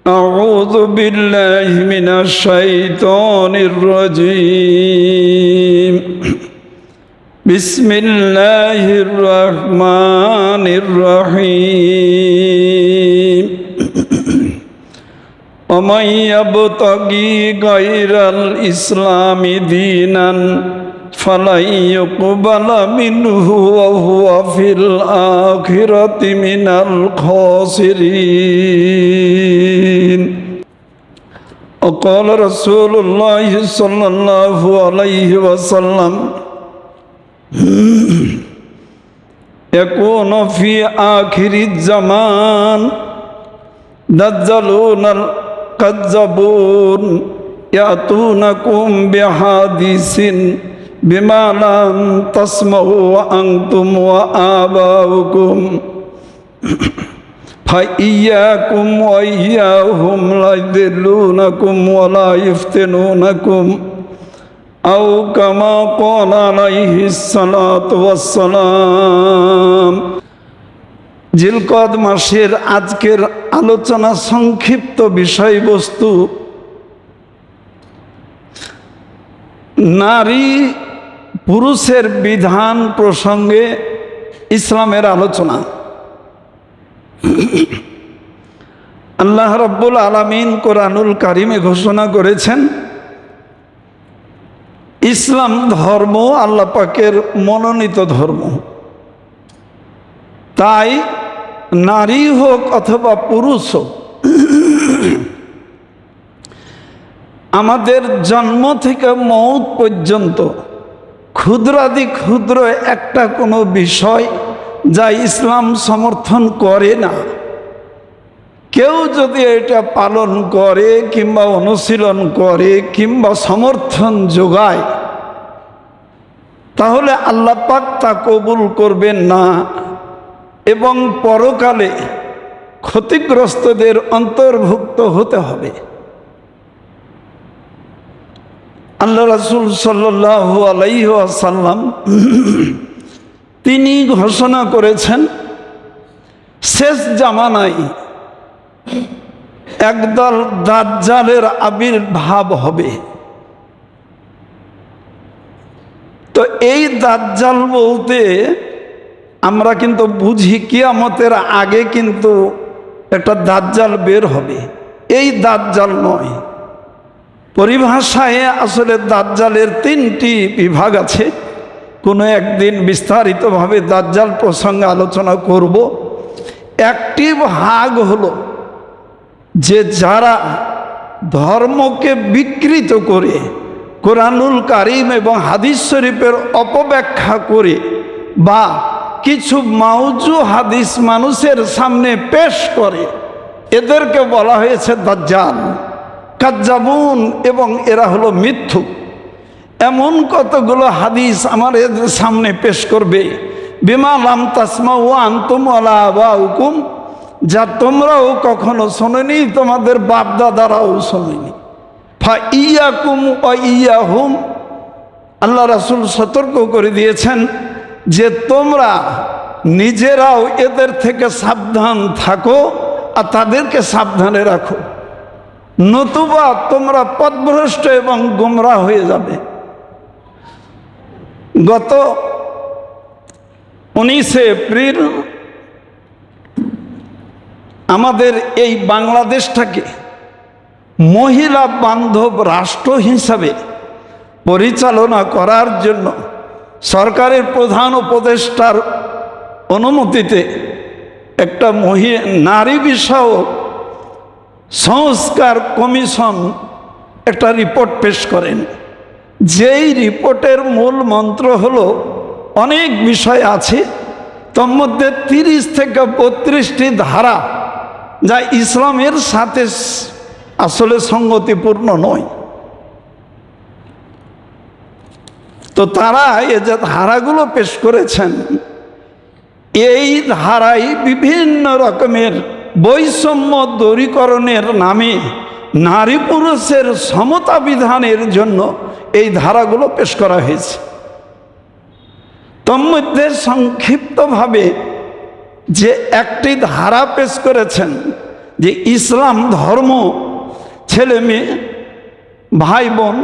أعوذ بالله من الشيطان الرجيم بسم الله الرحمن الرحيم ومن يبتغي غير الإسلام دينا فلن يقبل منه وهو في الآخرة من الخاسرين وقال رسول الله صلى الله عليه وسلم يكون في آخر الزمان دجالون الكذابون يأتونكم بحديث بما لم تسمعوا أنتم وآباؤكم فإياكم وإياهم لا يضلونكم ولا يفتنونكم أو كما قال عليه الصلاة والسلام। জিলকদ মাসের আজকের আলোচনা সংক্ষিপ্ত বিষয়বস্তু নারী পুরুষের বিধান প্রসঙ্গে ইসলামের আলোচনা। আল্লাহ রাব্বুল আলামিন কোরআনুল কারিমে ঘোষণা করেছেন, ইসলাম ধর্ম আল্লাহ পাকের মনোনীত ধর্ম। তাই নারী হোক অথবা পুরুষ হোক, আমাদের জন্ম থেকে মৌত পর্যন্ত ক্ষুদ্রাদি ক্ষুদ্র একটা কোনো বিষয় যা ইসলাম সমর্থন করে না, কেউ যদি এটা পালন করে কিংবা অনুশীলন করে কিংবা সমর্থন যোগায়, তাহলে আল্লাহ পাক তা কবুল করবেন না এবং পরকালে ক্ষতিগ্রস্তদের অন্তর্ভুক্ত হতে হবে। আল্লাহ রাসূল সাল্লাল্লাহু আলাইহি ওয়াসাল্লাম তিনি ঘোষণা করেছেন, শেষ জামানায় একদল দাজ্জালের আবির্ভাব হবে। তো এই দাজ্জাল বলতে আমরা কিন্তু বুঝি কিয়ামতের আগে কিন্তু একটা দাজ্জাল বের হবে, এই দাজ্জাল নয়। পরিভাষায় আসলে দাজ্জালের তিনটি বিভাগ আছে। কোনো একদিন বিস্তারিতভাবে দাজ্জাল প্রসঙ্গে আলোচনা করব। একটি ভাগ হলো যে যারা ধর্মকে বিকৃত করে কোরআনুল কারিম এবং হাদিস শরীফের অপব্যাখ্যা করে বা কিছু মাউজু হাদিস মানুষের সামনে পেশ করে, এদেরকে বলা হয়েছে দাজ্জাল, কাজ্জাবুন, এবং এরা হলো মিথ্যুক। এমন কতগুলো হাদিস আমার এদের সামনে পেশ করবে, বিমা লাম তাসমাউ আনতুম ওয়ালা আবাউকুম, যা তোমরাও কখনো শোনোনি, তোমাদের বাপ দাদারাও শোনেনি। ফা ইয়াকুম ওয়া ইয়াহুম, আল্লাহ রাসূল সতর্ক করে দিয়েছেন যে তোমরা নিজেরাও এদের থেকে সাবধান থাকো আর তাদেরকে সাবধানে রাখো, নতুবা তোমরা পথভ্রষ্ট এবং গোমরাহ হয়ে যাবে। গত 19 এপ্রিল আমাদের এই বাংলাদেশটাকে মহিলা বান্ধব রাষ্ট্র হিসাবে পরিচালনা করার জন্য সরকারের প্রধান উপদেষ্টার অনুমতিতে একটা নারী বিষয়ক সংস্কার কমিশন একটা রিপোর্ট পেশ করেন। যেই রিপোর্টের মূল মন্ত্র হলো, অনেক বিষয় আছে, তোর মধ্যে 30 থেকে 32টি ধারা যা ইসলামের সাথে আসলে সঙ্গতিপূর্ণ নয়। তো তারা এই যে ধারাগুলো পেশ করেছেন, এই ধারায় বিভিন্ন রকমের বৈষম্য দূরীকরণের নামে নারী পুরুষের সমতা বিধানের জন্য এই ধারাগুলো পেশ করা হয়েছে। তোর মধ্যে সংক্ষিপ্তভাবে যে একটি ধারা পেশ করেছেন যে ইসলাম ধর্ম ছেলে মেয়ে, ভাই বোন,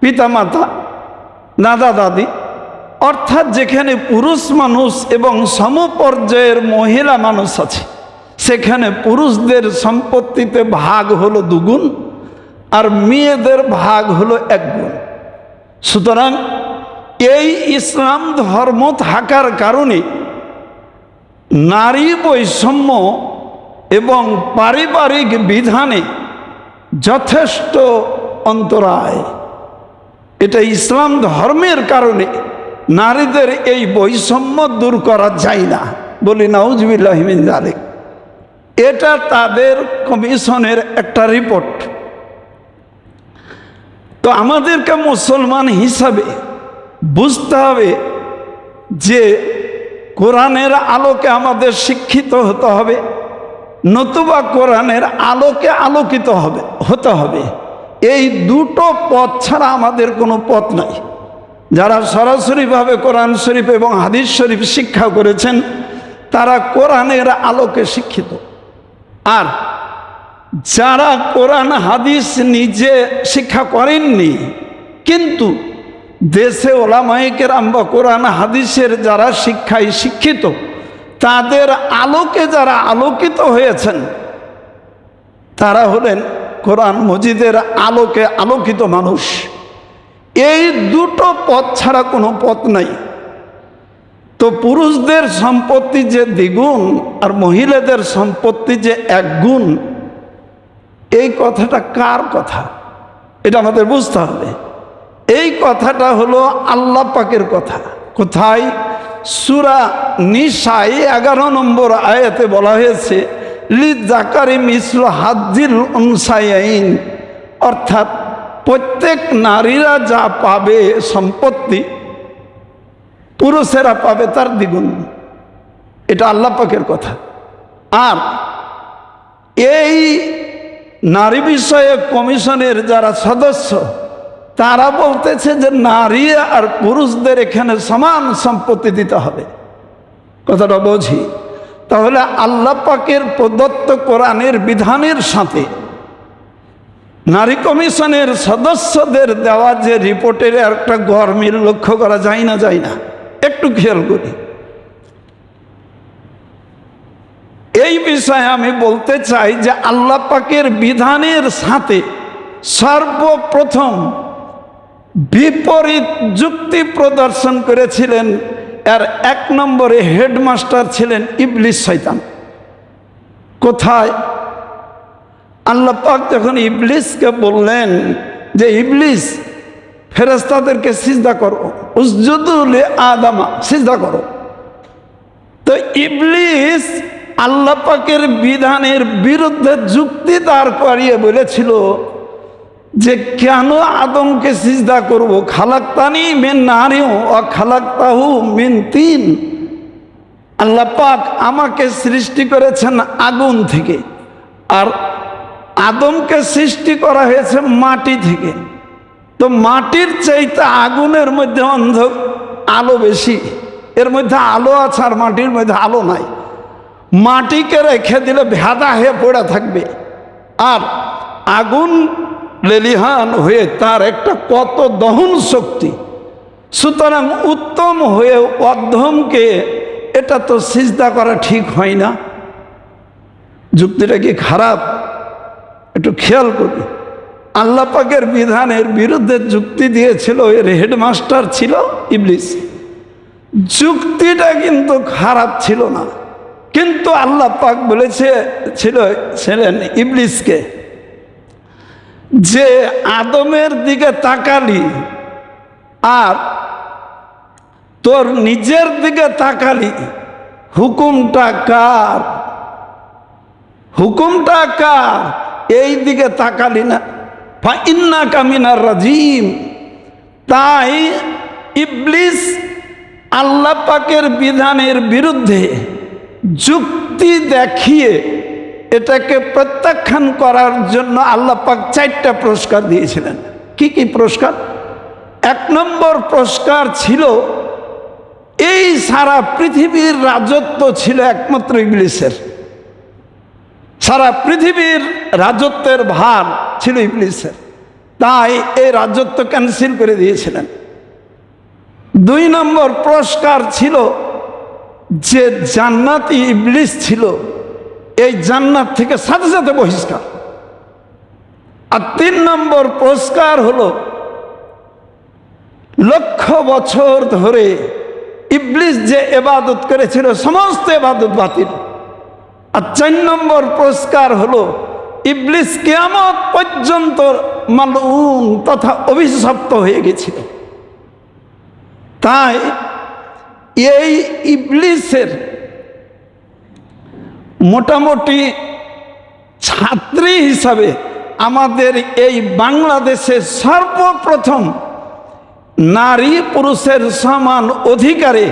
পিতামাতা, দাদা দাদি, অর্থাৎ যেখানে পুরুষ মানুষ এবং সমপর্যায়ের মহিলা মানুষ আছে, সেখানে পুরুষদের সম্পত্তিতে ভাগ হলো 2 গুণ আর মেয়েদের ভাগ হলো 1 গুণ। সুতরাং এই ইসলাম ধর্ম থাকার কারণে নারী বৈষম্য এবং পারিবারিক বিধানে যথেষ্ট অন্তরায়। এটা ইসলাম ধর্মের কারণে নারীদের এই বৈষম্য দূর করা যায় না। বলি নাউজুবিল্লাহ মিন যালিক। এটা তাদের কমিশনের একটা রিপোর্ট। তো আমাদেরকে মুসলমান হিসাবে বুঝতে হবে যে কোরআনের আলোকে আমাদের শিক্ষিত হতে হবে, নতুবা কোরআনের আলোকে আলোকিত হতে হবে। এই দুটো পথ ছাড়া আমাদের কোনো পথ নাই। যারা সরাসরিভাবে কোরআন শরীফ এবং হাদিস শরীফ শিক্ষা করেছেন তারা কোরআনের আলোকে শিক্ষিত, আর যারা কোরআন হাদিস নিজে শিক্ষা করেননি কিন্তু দেশে ওলামায়ে কেরাম বা কোরআন হাদিসের যারা শিক্ষায় শিক্ষিত তাদের আলোকে যারা আলোকিত হয়েছেন তারা হলেন কোরআন মজিদের আলোকে আলোকিত মানুষ। এই দুটো পথ ছাড়া কোনো পথ নাই। তো পুরুষদের সম্পত্তি যে 2 গুণ আর মহিলাদের সম্পত্তি যে 1 গুণ, এই কথাটা কার কথা এটা আমাদের বুঝতে হবে। এই কথাটা হলো আল্লাহ পাকের কথা। কোথায়? সূরা নিসায় 11 নম্বর আয়াতে বলা হয়েছে লিযাকারি মিসলু হাজ্জিল উনসায়াইন, অর্থাৎ প্রত্যেক নারীরা যা পাবে সম্পত্তি পুরুষেরা পাবে তার 2 গুণ। এটা আল্লাহ পাকের কথা। আর এই নারী বিষয়ে কমিশনের যারা সদস্য তারা বলতেছে যে নারী আর পুরুষদের এখানে সমান সম্পত্তি দিতে হবে। কথাটা বুঝি? তাহলে আল্লাহ পাকের প্রদত্ত কোরআনের বিধানের সাথে নারী কমিশনের সদস্যদের দেওয়া যে রিপোর্টের একটা গরমিল লক্ষ্য করা যায় না? যায় না? একটু খেয়াল করি। এই বিষয়ে আমি বলতে চাই যে আল্লাহ পাকের বিধানের সাথে সর্বপ্রথম বিপরীত যুক্তি প্রদর্শন করেছিলেন, এর 1 নম্বরে হেডমাস্টার ছিলেন ইবলিস শয়তান। কোথায়? আল্লাহ পাক যখন ইবলিসকে বললেন যে ইবলিস ফেরেশতাদেরকে সিজদা করো, উসজুদু লি আদামা, সিজদা করো। তো ইবলিস আল্লাহ পাকের বিধানের বিরুদ্ধে যুক্তি দাঁড় করিয়ে বলেছিল যে কেন আদমকে সিজদা করব? খালাক্তানি মিন নারিন ওয়া খালাক্তাহু মিন তিন। আল্লাহ পাক আমাকে সৃষ্টি করেছেন আগুন থেকে, আর আদমকে সৃষ্টি করা হয়েছে মাটি থেকে। তো মাটির চাইতে আগুনের মধ্যে আলো বেশি, এর মধ্যে আলো আছে আর মাটির মধ্যে আলো নাই। মাটিকে রেখে দিলে ভেদা হয়ে পড়ে থাকবে, আর আগুন লেলিহান হয়ে তার একটা কত দহন শক্তি। সুতরাং উত্তম হয়ে অধমকে এটা তো সিজদা করা ঠিক হয় না। যুক্তিটা কি খারাপ? একটু খেয়াল করি। আল্লাহ পাকের বিধানের বিরুদ্ধে যুক্তি দিয়েছিল, এর হেডমাস্টার ছিল ইবলিস। যুক্তিটা কিন্তু খারাপ ছিল না, কিন্তু আল্লাহ পাক ছিলেন ইবলিসকে যে আদমের দিকে তাকালি আর তোর নিজের দিকে তাকালি, হুকুমটা কার? হুকুমটা কার? এই দিকে তাকালি না, ফাইন্নাকা মিনার রাজিম। তাই ইবলিস আল্লাহ পাকের বিধানের বিরুদ্ধে যুক্তি দেখিয়ে এটাকে প্রত্যাখ্যান করার জন্য আল্লাহ পাক 4টা পুরস্কার দিয়েছিলেন। কি কি পুরস্কার? 1 নম্বর পুরস্কার ছিল এই সারা পৃথিবীর রাজত্ব ছিল একমাত্র ইবলিসের। সারা পৃথিবীর রাজত্বের ভার ছিল ইবলিসের, তাই এই রাজত্ব ক্যান্সেল করে দিয়েছিলেন। 2 নম্বর পুরস্কার ছিল যে জান্নাতি ইবলিস ছিল, এই জান্নাত থেকে সাথে সাথে বহিষ্কার। আর 3 নম্বর পুরস্কার হলো লক্ষ বছর ধরে ইবলিস যে ইবাদত করেছিল সমস্ত ইবাদত বাতিল। আর 4 নম্বর পুরস্কার হলো ইবলিস কিয়ামত পর্যন্ত মালউন তথা অভিশপ্ত হয়ে গেছিল। তাই এই ইবলিসের মোটামুটি ছাত্রী হিসাবে আমাদের এই বাংলাদেশে সর্বপ্রথম নারী পুরুষের সমান অধিকারে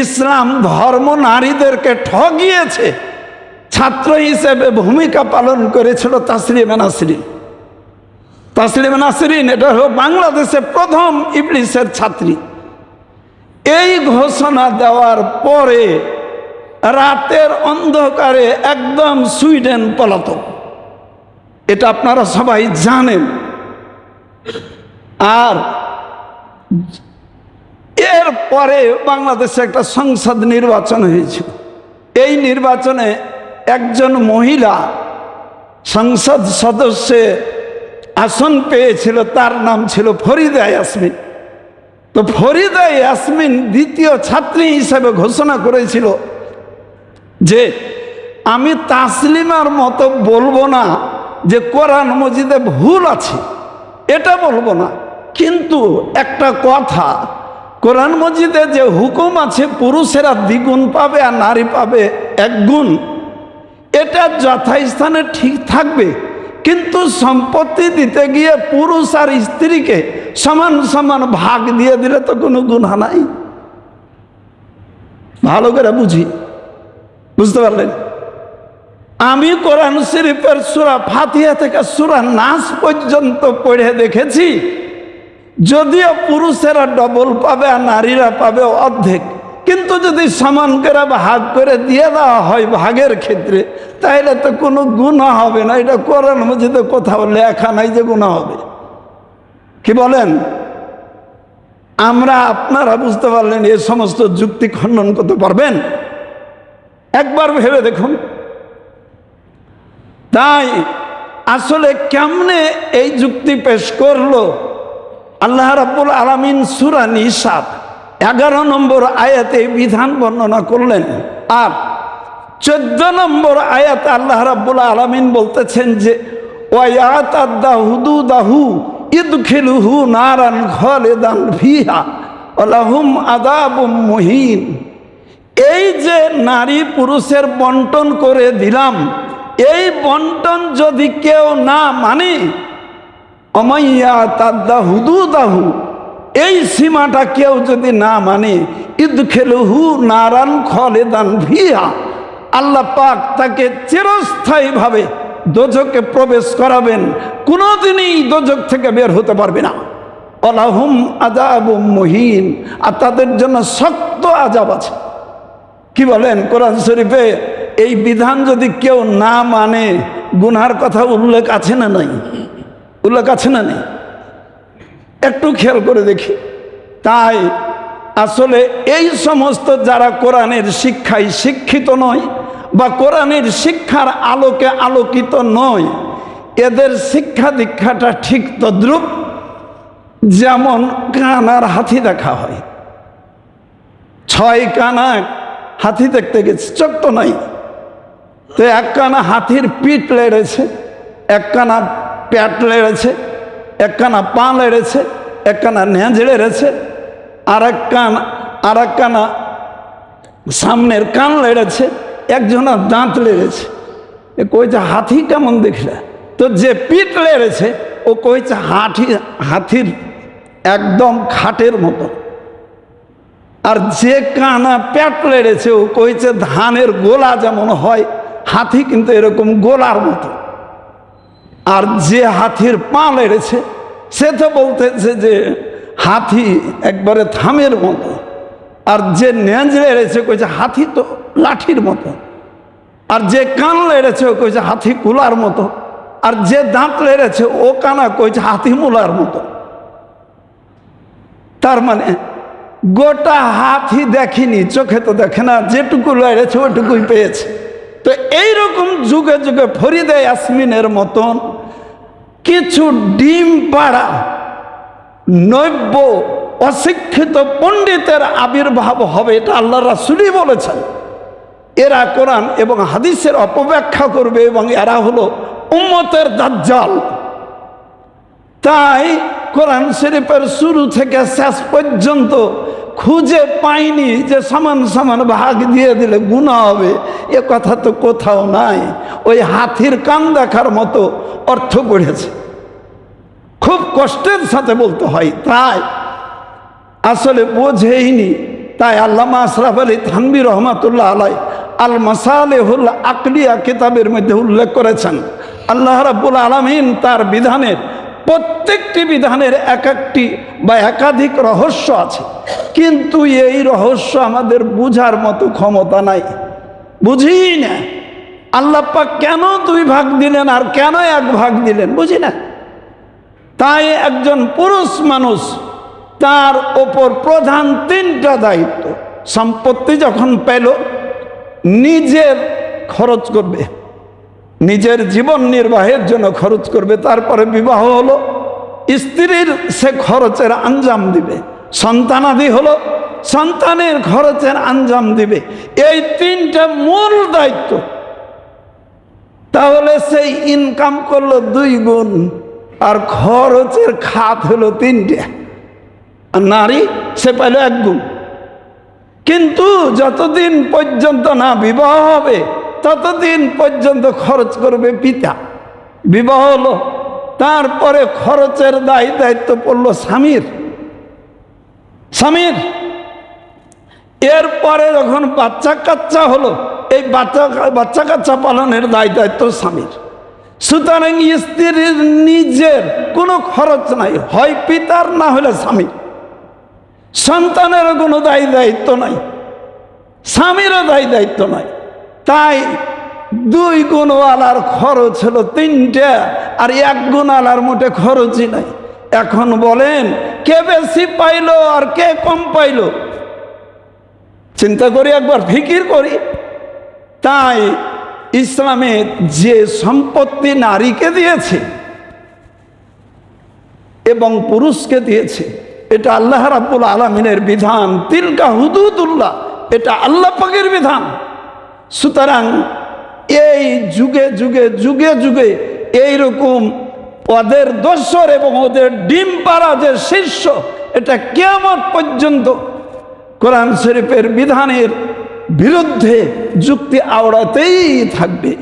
ইসলাম ধর্ম নারীদেরকে ঠকিয়েছে, ছাত্র হিসেবে ভূমিকা পালন করেছিল তাসলিমা নাসরিন। তাসলিমা নাসরিন এটা হলো বাংলাদেশে প্রথম ইবলিসের ছাত্রী। এই ঘোষণা দেওয়ার পরে রাতের অন্ধকারে একদম সুইডেন পলাতক, এটা আপনারা সবাই জানেন। আর এরপরে বাংলাদেশে একটা সংসদ নির্বাচন হয়েছিল। এই নির্বাচনে একজন মহিলা সংসদ সদস্যে আসন পেয়েছিল, তার নাম ছিল ফরিদা ইয়াসমিন। তো ফরিদা ইয়াসমিন দ্বিতীয় ছাত্রী হিসেবে ঘোষণা করেছিল যে আমি তাসলিমার মতো বলবো না যে কোরআন মজিদে ভুল আছে, এটা বলবো না, কিন্তু একটা কথা, কোরআন মজিদে যে হুকুম আছে পুরুষেরা 2 গুণ পাবে আর নারী পাবে 1 গুণ, এটা যথাস্থানে ঠিক থাকবে, কিন্তু সম্পত্তি দিতে গিয়ে পুরুষ আর স্ত্রীকে সমান সমান ভাগ দিয়ে দিলে তো কোনো গুনাহ নাই। ভালো করে বুঝতে পারলেন? আমি কোরআন শরীফের সূরা ফাতিহা থেকে সূরা নাস পর্যন্ত পড়ে দেখেছি, যদিও পুরুষেরা ডবল পাবে আর নারীরা পাবে অর্ধেক, কিন্তু যদি সমান করে ভাগ করে দিয়ে দেওয়া হয় ভাগের ক্ষেত্রে, তাহলে তো কোনো গুনাহ হবে না। এটা কোরআন মাজিদে কোথাও লেখা নাই যে গুনাহ হবে। কি বলেন? আপনারা বুঝতে পারলেন? এই সমস্ত যুক্তি খণ্ডন করতে পারবেন? একবার ভেবে দেখুন। তাই আসলে কেমনে এই যুক্তি পেশ করলো আল্লাহ রাব্বুল আলামিন সূরা নিসা 11 নম্বর আয়াতে বিধান বর্ণনা করলেন। আর 14 নম্বর আয়াতে আল্লাহ রাব্বুল আলামিন বলতেছেন যে ওয়ায়াতাদ্দা হুদুদাহু ইদখিলুহু নারান খালিদান ফিহা ওয়ালাহুম আযাবুম মুহিন। এই যে নারী পুরুষের বন্টন করে দিলাম, এই বন্টন যদি কেউ না মানে, অমাইয়াতাদ্দা হুদুদাহু, এই সীমাটা কেউ যদি না মানে, ইদখিলুহু নারান খালিদান ফিহা, আল্লাহ পাক তাকে চিরস্থায়ীভাবে দোজখে প্রবেশ করাবেন, কোনোদিনই দোজখ থেকে বের হতে পারবে না। ওয়ালাহুম আযাবুম মুহিন, আর তাদের জন্য শক্ত আযাব আছে। কি বলেন? কোরআন শরীফে এই বিধান যদি কেউ না মানে, গুনার কথা উল্লেখ আছে না নাই? উল্লেখ আছে না নেই? একটু খেয়াল করে দেখি। তাই আসলে এই সমস্ত যারা কোরআনের শিক্ষায় শিক্ষিত নয় বা কোরআনের শিক্ষার আলোকে আলোকিত নয়, এদের শিক্ষা দীক্ষাটা ঠিক তদ্রূপ যেমন কানার হাতি দেখা হয়। 6 কানা হাতি দেখতে গেছে, চোখ তো নাই, তো 1 কানা হাতির পিঠ লেড়েছে, 1 কানা পেট লেড়েছে, 1 কানা পা লেড়েছে, 1 কানা নেঁজ লেড়েছে, আর এক কানা সামনের কান লেড়েছে, একজনের দাঁত লেড়েছে। এ কইছে হাতি কেমন দেখলে? তো যে পিঠ লেড়েছে ও কইছে হাতির একদম খাটের মতো, আর যে কানা পেট লেড়েছে ও কইছে ধানের গোলা যেমন হয়, হাতি কিন্তু এরকম গোলার মতো। আর যে হাতির পা লেড়েছে সে তো বলতেছে যে হাতি একবারে থামের মতো, আর যে নেঁজ লেড়েছে কইছে হাতি তো লাঠির মতো। আর যে কান লেড়েছে ও কইছে হাতি কুলার মতো, আর যে দাঁত লেড়েছে ও কানা কইছে হাতি মুলার মতো। তার মানে গোটা হাতি দেখিনি, চোখে তো দেখে না, যেটুকু লেড়েছে ওইটুকুই পেয়েছে। তো এইরকম যুগে যুগে ফরিদে ইয়াসমিনের মতন কিছু ডিম পাড়া নব্য অশিক্ষিত পণ্ডিতের আবির্ভাব হবে, এটা আল্লাহ রাসূলই বলেছেন। এরা কোরআন এবং হাদিসের অপব্যাখ্যা করবে এবং এরা হলো উম্মতের দাজ্জাল। তাই কোরআন শরীফের শুরু থেকে শেষ পর্যন্ত খুঁজে পাইনি যে সমান সমান ভাগ দিয়ে দিলে গুনাহ হবে, এ কথা তো কোথাও নাই। ওই হাতির কান দেখার মতো অর্থ পড়েছে, খুব কষ্টের সাথে বলতে হয়, তাই আসলে বোঝেইনি। তাই আল্লামা আশরাফ আলী থানভী রহমাতুল্লাহ আলাই আল মাসালেহুল আকলিয়া কিতাবের মধ্যে উল্লেখ করেছেন, আল্লাহ রাব্বুল আলামিন তার বিধানের প্রত্যেকটি বিধানের এক একটি বা একাধিক রহস্য আছে, কিন্তু এই রহস্য আমাদের বুঝার মতো ক্ষমতা নাই, বুঝি না। আল্লাহ পাক কেন 2 ভাগ দিলেন আর কেন 1 ভাগ দিলেন বুঝি না। তাই একজন পুরুষ মানুষ, তার ওপর প্রধান 3টা দায়িত্ব। সম্পত্তি যখন পেল নিজের খরচ করবে, নিজের জীবন নির্বাহের জন্য খরচ করবে। তারপরে বিবাহ হলো, স্ত্রীর সে খরচের আঞ্জাম দিবে। সন্তানাদি হলো, সন্তানের খরচের আঞ্জাম দিবে। এই 3টা মূল দায়িত্ব। তাহলে সেই ইনকাম করলো 2 গুণ আর খরচের খাত হলো 3টে, আর নারী সে পেল 1 গুণ। কিন্তু যতদিন পর্যন্ত না বিবাহ হবে ততদিন পর্যন্ত খরচ করবে পিতা। বিবাহ হলো, তারপরে খরচের দায়িত্ব পড়লো স্বামীর। এরপরে যখন বাচ্চা কাচ্চা হলো, এই বাচ্চা কাচ্চা পালনের দায়িত্ব স্বামীর। সুতরাং স্ত্রীর নিজের কোনো খরচ নাই, হয় পিতার না হলে স্বামীর। সন্তানেরও কোনো দায়িত্ব নাই, স্বামীরও দায়িত্ব নাই। তাই 2 গুণওয়ালার খরচ হলো 3টে, আর 1 গুণওয়ালার মোটে খরচই নাই। এখন বলেন কে বেশি পাইলো আর কে কম পাইলো? চিন্তা করি, একবার ফিকির করি। তাই ইসলামে যে সম্পত্তি নারীকে দিয়েছে এবং পুরুষকে দিয়েছে, এটা আল্লাহ রাব্বুল আলামিনের বিধান। তিলকা হুদুদুল্লাহ, এটা আল্লাহ পাকের বিধান। সুতরাং এই যুগে যুগে যুগে যুগে এইরকম ওদের দোসর এবং ওদের ডিম পাড়া যে শীর্ষ, এটা কিয়ামত পর্যন্ত কোরআন শরীফের বিধানের বিরুদ্ধে যুক্তি আওড়াতেই থাকবে।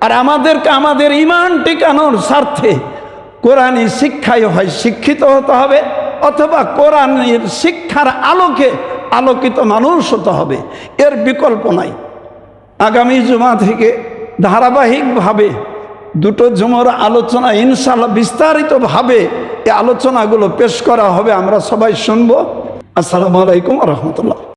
আর আমাদেরকে আমাদের ঈমান টিকানোর স্বার্থে কোরআনী শিক্ষায় হয় শিক্ষিত হতে হবে, অথবা কোরআনের শিক্ষার আলোকে আলোকিত মানুষ হতে হবে, এর বিকল্প নাই। আগামী জুমা থেকে ধারাবাহিকভাবে 2টো জুমার আলোচনা ইনশাআল্লাহ বিস্তারিতভাবে এই আলোচনাগুলো পেশ করা হবে, আমরা সবাই শুনবো। আসসালামু আলাইকুম ওয়া রাহমাতুল্লাহ।